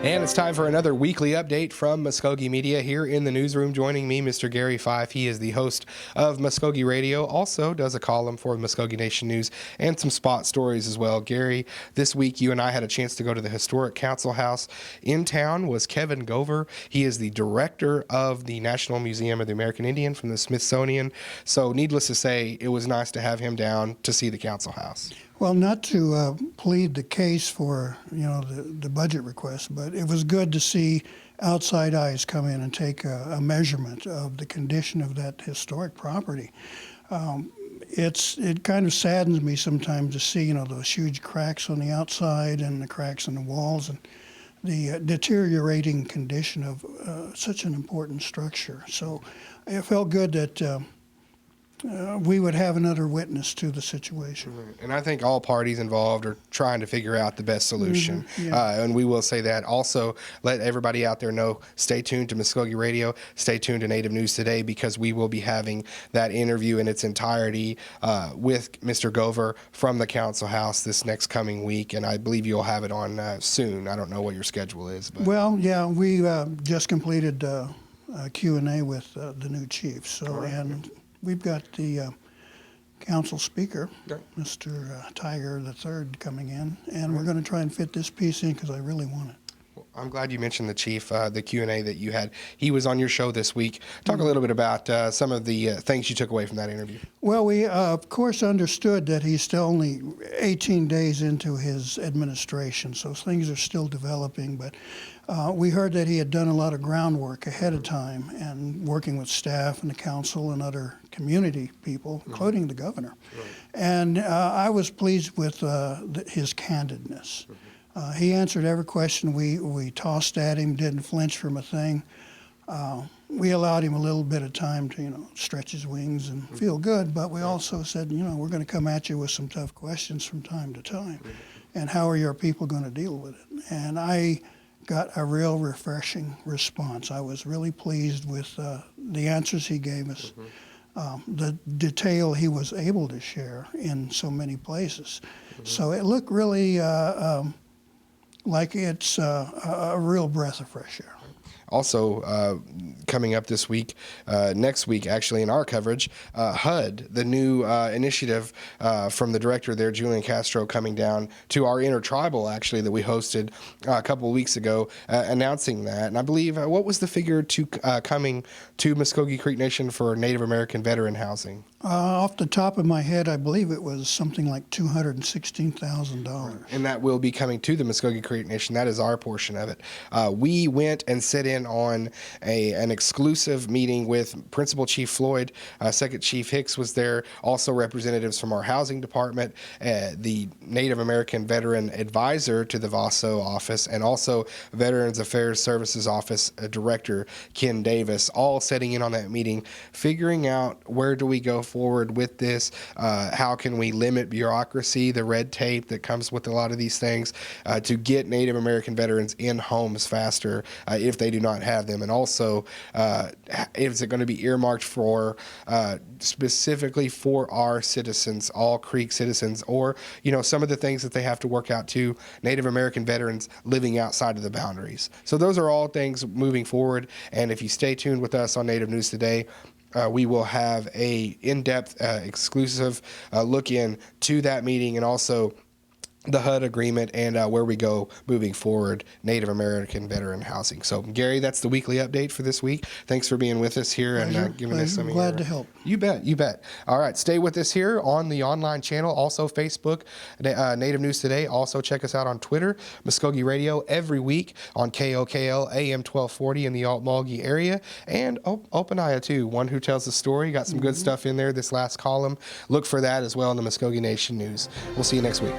And it's time for another weekly update from Muscogee Media. Here in the newsroom, joining me, Mr. Gary Fife. He is the host of Muscogee Radio, also does a column for Muscogee Nation News and some spot stories as well. Gary, this week you and I had a chance to go to the historic council house. In town was Kevin Gover. He is the director of the National Museum of the American Indian from the Smithsonian. So needless to say, it was nice to have him down to see the council house. Well, not to plead the case for, the budget request, but it was good to see outside eyes come in and take a measurement of the condition of that historic property. It kind of saddens me sometimes to see, those huge cracks on the outside and the cracks in the walls and the deteriorating condition of such an important structure. So it felt good that we would have another witness to the situation. And I think all parties involved are trying to figure out the best solution. Yeah. And we will say that. Also, let everybody out there know, stay tuned to Muscogee Radio, stay tuned to Native News Today, because we will be having that interview in its entirety with Mr. Gover from the council house this next coming week. And I believe you'll have it on soon. I don't know what your schedule is. But. Well, yeah, we just completed a Q&A with the new chief. So, right. And we've got the council speaker, Okay. Mr. Tiger III, coming in, and we're going to try and fit this piece in because I really want it. Well, I'm glad you mentioned the chief, the Q&A that you had. He was on your show this week. Talk a little bit about some of the things you took away from that interview. Well, we, of course, understood that he's still only 18 days into his administration, so things are still developing, but we heard that he had done a lot of groundwork ahead of time and working with staff and the council and other community people, including the governor. Right. And I was pleased with his candidness. He answered every question we tossed at him, didn't flinch from a thing. We allowed him a little bit of time to, stretch his wings and feel good, but we also said, we're going to come at you with some tough questions from time to time. And how are your people going to deal with it? And I got a real refreshing response. I was really pleased with the answers he gave us, the detail he was able to share in so many places. So it looked really like it's a real breath of fresh air. Also, coming up this week, next week, actually, in our coverage, HUD, the new initiative from the director there, Julian Castro, coming down to our intertribal, actually, that we hosted a couple of weeks ago, announcing that. And I believe, what was the figure to coming to Muscogee Creek Nation for Native American veteran housing? Off the top of my head, I believe it was something like $216,000. And that will be coming to the Muscogee Creek Nation. That is our portion of it. We went and sit in on an exclusive meeting with Principal Chief Floyd. Second Chief Hicks was there. Also representatives from our housing department, the Native American Veteran Advisor to the VASO office, and also Veterans Affairs Services Office Director Ken Davis, all sitting in on that meeting, figuring out where do we go forward with this, how can we limit bureaucracy, the red tape that comes with a lot of these things, to get Native American veterans in homes faster if they do not have them, and also is it going to be earmarked for specifically for our citizens, all Creek citizens, or some of the things that they have to work out too, Native American veterans living outside of the boundaries. So those are all things moving forward, and if you stay tuned with us on Native News Today, we will have a in-depth, exclusive look in to that meeting, and also the HUD agreement and where we go moving forward, Native American veteran housing. So, Gary, that's the weekly update for this week. Thanks for being with us here and giving us some. Glad to help. You bet, you bet. All right, stay with us here on the online channel, also Facebook, Native News Today. Also check us out on Twitter, Muscogee Radio, every week on KOKL AM 1240 in the Altmalgi area, and Openaya too, one who tells the story. Got some good stuff in there this last column. Look for that as well in the Muscogee Nation News. We'll see you next week.